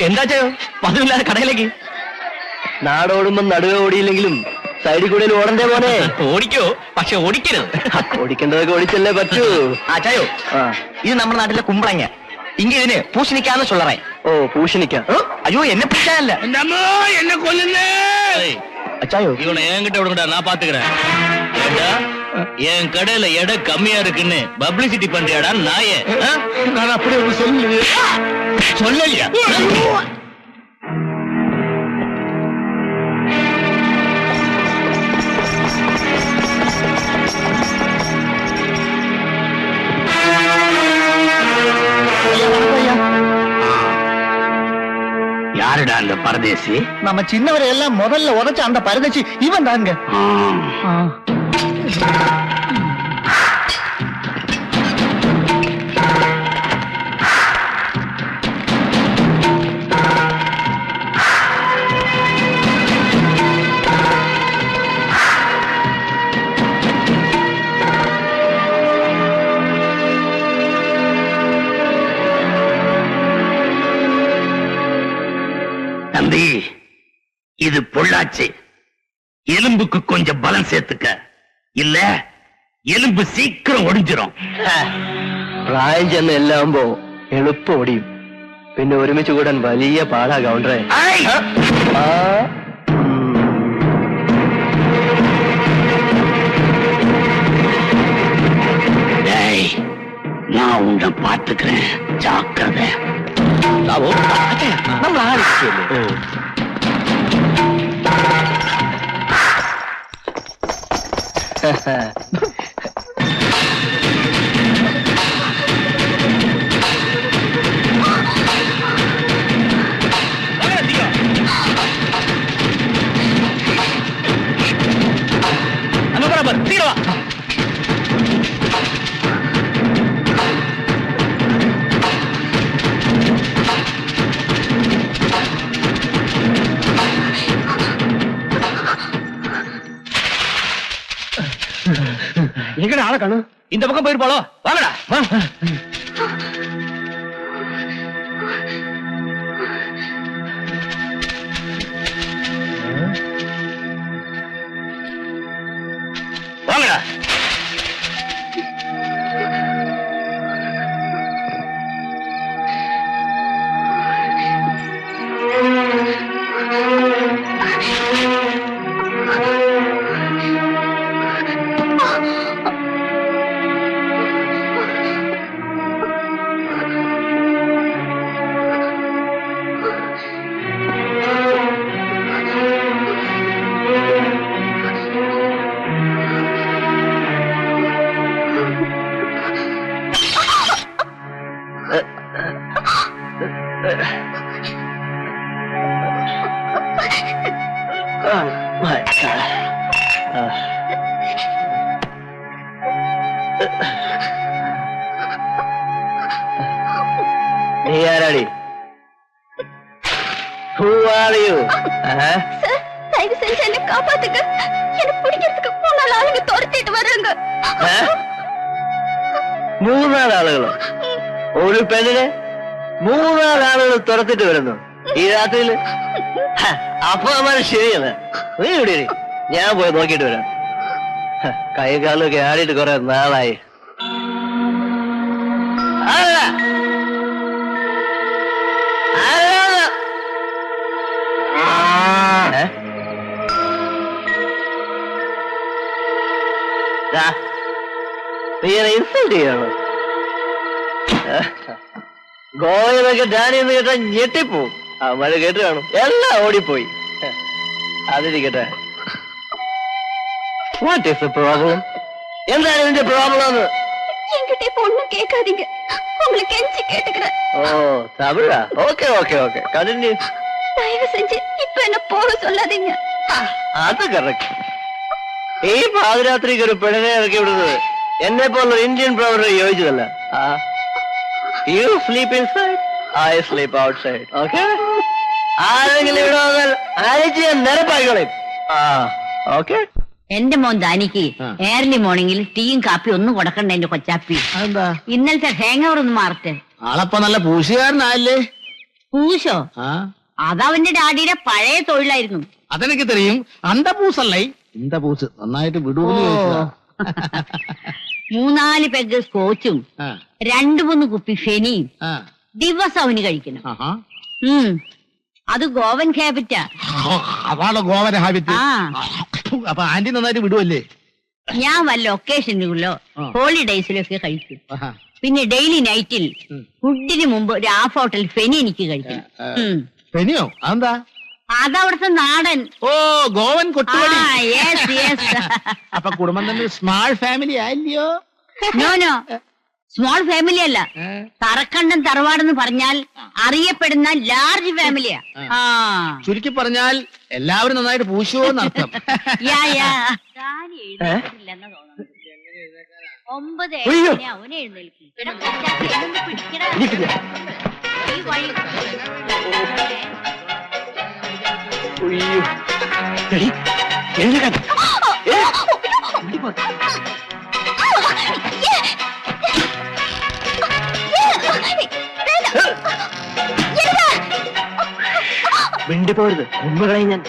എന്താ ചെയ്യോ പതിവില്ലാതെ കടയിലേക്ക്? നാടോടുമ്പോ നടുവേ ഓടിയില്ലെങ്കിലും സൈഡിൽ കൂടെ ഓടണ്ടേ മോനെ. ഓടിക്കോ, പക്ഷെ ഓടിക്കരുത്. ഓടിക്കേണ്ടതൊക്കെ ഓടിച്ചല്ലേ പറ്റൂ. ചായോ, ഇത് നമ്മുടെ നാട്ടിലെ കുമ്പളങ്ങ. ഇങ്ങ ഇതിന് പൂശണിക്കാന്ന് ചൊല്ലറേ. ഓ, പൂശണിക്ക. അയ്യോ, എന്നെ പൂശാനല്ല, എന്നെ കൊല്ലുന്നേ. அச்சாயோ இவனை என்கிட்ட விடுங்கடா, நான் பாத்துக்கிறேன். ஏண்டா என் கடையில எடை கம்மியா இருக்குன்னு பப்ளிசிட்டி பண்றியாடா நாயே? நான் அப்படி ஒண்ணு சொல்லலையா? யாருடா அந்த பரதேசி? நம்ம சின்னவரை எல்லாம் முதல்ல உதைச்ச அந்த பரதேசி இவன் தாங்க. தம்பி, இது பொள்ளாச்சி. எலும்புக்கு கொஞ்சம் பலம் சேர்த்துக்க, இல்ல எலும்பு சீக்கிரம் ஒடிஞ்சிரும். പ്രായം ചെന്ന് എല്ലാം എളുപ്പം ഒടിയും. പിന്നെ ഒരുമിച്ച് കൂടാൻ വലിയ പാടാ കൗണ്ടറെ. நான் உன்னை பாத்துக்கிறேன், ஜாக்கிரதை. നമ്മൾ ആലോചിച്ചല്ലേ. எங்கட ஆளை காணோம்? இந்த பக்கம் போயிருப்பாளோ? வாங்கடா. வாங்கடா. നീ ആരാടി? Who are you? தயவு செஞ்சு என்ன காப்பாத்துங்க. என்ன பிடிக்கிறதுக்கு மூணாள் ஆளுங்க துரத்திட்டு வர்றாங்க. മൂന്നാല് ആളുകളോ? ഒരു പെണ്ണിനെ മൂന്നാല് ആളുകൾ തുറത്തിട്ട് വരുന്നു ഈ രാത്രിയില്? അപ്പൊ അവന്മാര് ശരിയല്ല. നീ ഇവിടെ ഇരി, ഞാൻ പോയി നോക്കിട്ട് വരാം. കൈ കാലൊക്കെ ആടിയിട്ട് കുറെ നാളായി. നീ എന്നെ ഇൻസൾട്ട് ചെയ്യണോ? ഗോവയിലൊക്കെ ഡാനിന്ന് കേട്ടാ ഞെട്ടിപ്പോവും. ആ മഴ കേട്ട് കാണും, എല്ലാം ഓടിപ്പോയി. അതിരിക്കട്ടെ. What is the problem? എന്താണ് ഇതിന്റെ പ്രോബ്ലം? என்கிட்ட இப்ப ஒண்ணும் கேட்காதீங்க, உங்களுக்கு கெஞ்சி கேட்டுக்கிறேன். ஓ தமிழா? Okay okay okay, continue. தயவு செஞ்சு இப்ப என்ன போக சொல்லாதீங்க. അത് കറക്റ്റ്. ഈ പാതിരാത്രിക്ക് ഒരു പെണ്ണിനെ ഇറക്കി വിടുന്നത് എന്നെ പോലുള്ള ഇന്ത്യൻ പ്രവർത്തകർ യോജിച്ചതല്ല. You sleep inside, I sleep outside. Okay? ആരെങ്കിലും ഇവിടെ വന്നാൽ അരച്ച് ഞാൻ നിരപ്പാക്കിക്കളയും. ഓക്കെ. എന്റെ മോൻ ദാനിക്ക് ഏർലി മോർണിംഗിൽ ടീയും കാപ്പി ഒന്നും കൊടുക്കണ്ട എന്റെ കൊച്ചാപ്പി. എന്താ ഇന്നലത്തെ ഹാങ് ഓവർ ഒന്ന് മാറട്ടെ. ആളപ്പ നല്ല പൂശുകാരനല്ലേ? പൂശോ? അതവന്റെ ഡാഡിയുടെ പഴയ തൊഴിലായിരുന്നു. അതെനിക്ക് തെരിയും. അന്ത പൂസല്ലേ? ഇന്ത പൂസ് നന്നായിട്ട് വിടൂന്ന് ചോദിച്ചതാ. 3-4 പെഗ് സ്കോച്ചും 2-3 കുപ്പി ഫെനിയും ദിവസം അവന് കഴിക്കണം. അത് ഗോവൻ ഹാബിറ്റാ. അതാണ് ഗോവൻ ഹാബിറ്റ്. അപ്പൊ ആന്റി നന്നായിട്ട് വിടുവല്ലേ? ഞാൻ വല്ല ഒക്കേഷനുകളിലോ ഹോളിഡേയ്സിലോ ഒക്കെ കഴിക്കും. പിന്നെ ഡെയിലി നൈറ്റിൽ ഫുഡിന് മുമ്പ് ഒരു ഹാഫ് ഹോട്ടൽ ഫെനി എനിക്ക് കഴിക്കണം. ഫെനിയോ? അതെന്താ? അതവിടുത്തെ നാടൻ. ഓ, ഗോവൻ കൊട്ടുപടി. അപ്പൊ കുടുംബം തന്നെ സ്മാൾ ഫാമിലി ആയില്ലയോ? നോ, സ്മോൾ ഫാമിലി അല്ല. തറക്കണ്ടം തറവാടെന്ന് പറഞ്ഞാൽ അറിയപ്പെടുന്ന ലാർജ് ഫാമിലിയാ. ചുരുക്കി പറഞ്ഞാൽ എല്ലാവരും നന്നായിട്ട് പൂശുവോന്നർത്ഥം. 9 അവനെ എഴുന്നേൽക്കും. മിണ്ടിപ്പോരുത്, കുമ്പകളയും ഞാൻ.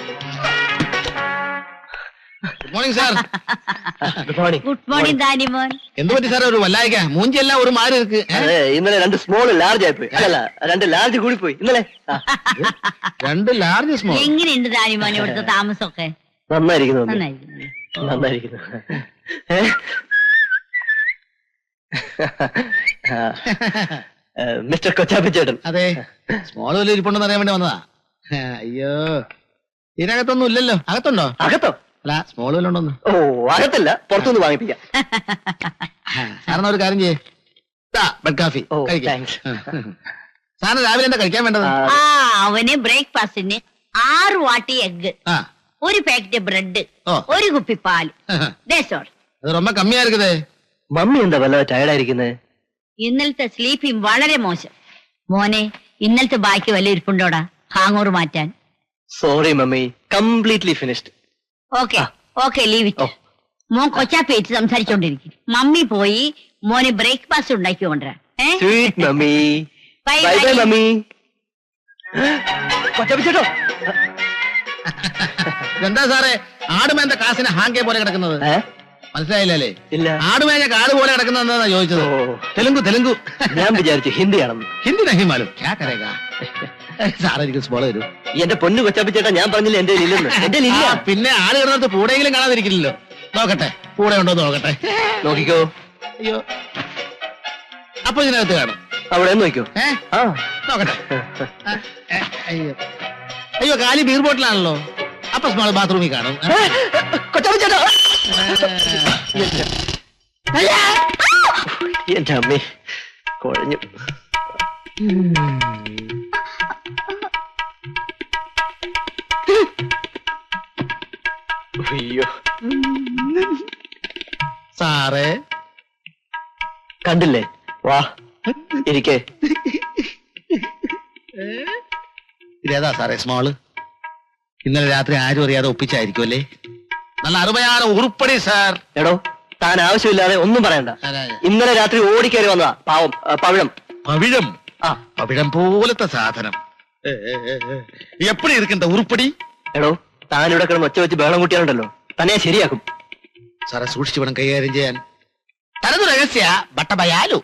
Good morning sir. Good morning. Good morning ദാനിമോൻ. എന്ത് പറ്റി സാർ? ഒരു വല്ലായിക്ക മൂഞ്ചെല്ലാം ഒരു മാറി ഇருக்கு. അതെ, ഇന്നലെ 2 സ്മോൾ ലാർജ് ആയിപ്പോയി. അല്ല, 2 ലാർജ് കൂടി പോയി ഇന്നലെ. 2 ലാർജ് സ്മോൾ. എങ്ങനെയുണ്ട് ദാനിമോൻ ഇവിടുത്തെ താമസമൊക്കെ? നന്നായിരിക്കുന്നു. മിസ്റ്റർ കൊച്ചാപ്പിച്ചേട്ടൻ. അതെ, സ്മോൾ വലിയ ഇരിപ്പുണ്ടെന്ന് അറിയാൻ വേണ്ടി വന്നതാ. അയ്യോ, ഇതിനകത്തൊന്നും ഇല്ലല്ലോ. അകത്തുണ്ടോ? അകത്തോ? അല്ല, സ്മോൾ വല്ല ഉണ്ടോന്ന്. ഓ, അകത്തില്ല, പുറത്തുനിന്ന് വാങ്ങിപ്പിക്കാം. സാറിന് ഒരു കാര്യം ചെയ്യേ, ബെഡ് കാഫി കഴിക്കാം. സാറിന് രാവിലെ എന്താ കഴിക്കാൻ വേണ്ടത്? അവന് ബ്രേക്ക്ഫാസ്റ്റിന് 6 വാട്ടി എഗ്, 1 പാക്കറ്റ് ബ്രെഡ്, 1 കുപ്പി പാൽ. അത് ரொம்ப കമ്മിയാ ഇരിക്കുന്നേ. മമ്മി എന്താ വല്ല ടയർഡായിരിക്കുന്നത്? ഇന്നലത്തെ സ്ലീപ്പിംഗ് വളരെ മോശം. മോനെ, ഇന്നലത്തെ ബാക്കി വല്ല ഇരിപ്പുണ്ടോടാ ഹാങ് ഓവർ മാറ്റാൻ? Sorry mummy, completely finished. Okay, leave it. മോൻ കൊച്ചാപ്പേറ്റ് സംസാരിച്ചോണ്ടിരിക്കും. മമ്മി പോയി മോനെ ബ്രേക്ക്ഫാസ്റ്റ് ഉണ്ടാക്കി കൊണ്ടുവരാം. Sweet mummy. Bye bye mummy. കൊച്ചാപ്പിച്ചേട്ടോ, എന്താ സാറേ ആടുമേന്ത കാസിന് ഹാങ്കെ പോലെ കിടക്കുന്നത്? മനസ്സിലായില്ലേ? ഇല്ല. ആടുമേഞ്ഞ കാട് പോലെ കിടക്കുന്ന ചോദിച്ചത്. തെലുങ്കു. ഞാൻ വിചാരിച്ചു ഹിന്ദിയാണെന്ന്. ഹിന്ദി നഹിമാലും സാറേ എനിക്ക് സ്മോൾ തരൂ. എന്റെ പൊന്നു കൊച്ചാപ്പിച്ചേട്ടാ, ഞാൻ പറഞ്ഞില്ല എന്റെ ഇല്ലെന്ന്. എന്റെ ഇല്ല. പിന്നെ ആള് കിടന്നിട്ട് പൂടെയെങ്കിലും കാണാതിരിക്കില്ലല്ലോ. നോക്കട്ടെ, പൂടെ ഉണ്ടോ നോക്കട്ടെ. നോക്കിക്കോ. അയ്യോ, അപ്പൊ ഇതിനകത്ത് കാണും. അവിടെ നോക്കിക്കോ. നോക്കട്ടെ. അയ്യോ, കാലി ബീർ ബോട്ടിലാണല്ലോ. അപ്പൊ സ്മോൾ ബാത്റൂമിൽ കാണും. കൊച്ചാപ്പിച്ചേട്ടാ, എന്റെ അമ്മേ, കുഴഞ്ഞു. അയ്യോ, സാറേ കണ്ടില്ലേ? വാ ഇരിക്കേ. ഇതേതാ സാറേ സ്മോള്? ഇന്നലെ രാത്രി ആരും അറിയാതെ ഒപ്പിച്ചായിരിക്കും അല്ലേ? നല്ല അറുപയാറ് ഉറുപ്പടി സാർ. എടോ, താൻ ആവശ്യമില്ലാതെ ഒന്നും പറയണ്ട. ഇന്നലെ രാത്രി ഓടിക്കയറി വന്നതാ പാവം പവിഴം. പവിഴം പോലത്തെ സാധനം. എപ്പടി ഇരിക്കണ്ട ഉറുപ്പടി. എടോ, താൻ ഇവിടെ കിടന്ന് ഒച്ച വെച്ച് ബഹളം കൂട്ടിയാലുണ്ടല്ലോ, തന്നെ ശരിയാക്കും. സാറെ സൂക്ഷിച്ചു വേണം കൈകാര്യം ചെയ്യാൻ. തനത് രഹസ്യ ബട്ടബയാലു.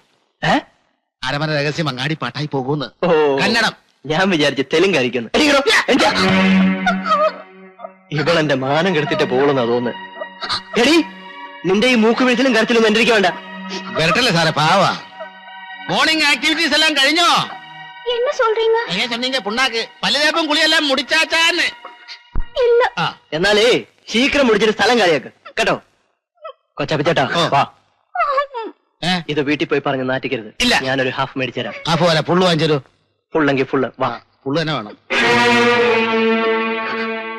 അരമന രഹസ്യം അങ്ങാടി പാട്ടായി പോകുന്നു. കന്നഡം. ഞാൻ വിചാരിച്ചു തെലുങ്കായിരിക്കുന്നു. ഇവളെന്റെ മാനം കെടുത്തിട്ട് പോകുന്ന തോന്നുന്നു. എടി, നിന്റെ ഈ മൂക്ക് വീഴ്ചയിലും കരച്ചിലും എന്റെ വേണ്ട. വരട്ടല്ലേ സാറേ, പാവാ. മോർണിംഗ് ആക്ടിവിറ്റീസ് എല്ലാം കഴിഞ്ഞോ? என்ன சொல்றீங்க? நீங்க சொன்னீங்க புண்ணாக்கு பல்லுதேப்பும் குளியெல்லாம் முடிச்சாச்சான்னு. இல்ல. എന്നാലേ ശീഘ്രം മുടിച്ചിട്ട് സ്ഥലം കാലിയാക്ക് കേട്ടോ. കൊച്ചാപ്പിച്ചേട്ടാ, വാ. ഇത് വീട്ടിൽ പോയി പറഞ്ഞ് നാറ്റിക്കരുത്. ഇല്ല, ഞാനൊരു ഹാഫ് മേടിച്ചു തരാം. ഹാഫ് പോലെ ഫുള്ള് വാങ്ങിച്ചു. ഫുള്ളെങ്കിൽ ഫുള്ള്. വാ. ഫുള്ള് തന്നെ വേണം.